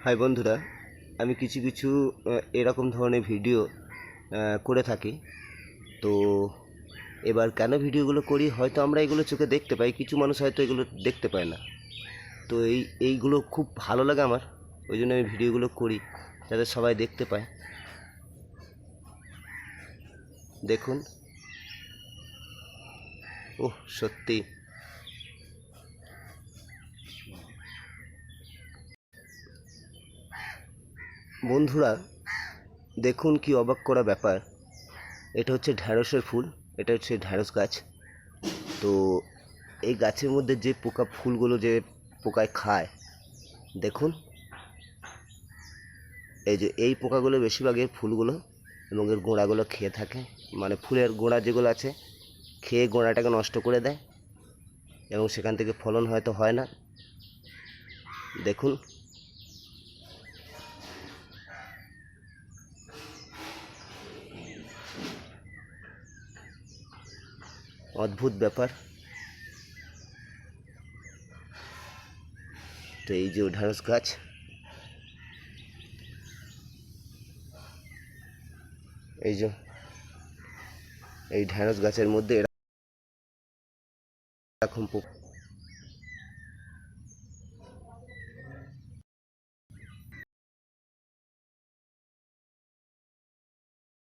High বন্ধুরা, আমি কিছু কিছু এরকম ধরনের ভিডিও করে থাকি। তো এবার কেন ভিডিওগুলো করি, হয়তো আমরা এগুলো চোখে দেখতে পাই, কিছু মানুষ হয়তো এগুলো দেখতে পায় না। তো এইগুলো খুব ভালো লাগে আমার, ওই জন্য আমি ভিডিওগুলো করি যাতে সবাই দেখতে পায়। দেখুন, ওহ সত্যি বন্ধুরা, দেখুন কি অবাক করা ব্যাপার। এটা হচ্ছে ঢ্যাঁড়সের ফুল, এটা হচ্ছে ঢ্যাঁড়স গাছ। তো এই গাছের মধ্যে যে পোকা, ফুলগুলো যে পোকায় খায়, দেখুন এই যে এই পোকাগুলো বেশিরভাগ এর ফুলগুলো এবং এর গোড়াগুলো খেয়ে থাকে। মানে ফুলের গোড়া যেগুলো আছে খেয়ে গোড়াটাকে নষ্ট করে দেয় এবং সেখান থেকে ফলন হয়তো হয় না। দেখুন, অদ্ভুত ব্যাপার। তো এই যে ঢ্যাঁড়স গাছ, এই যে এই ঢ্যাঁড়স গাছের মধ্যে এরকম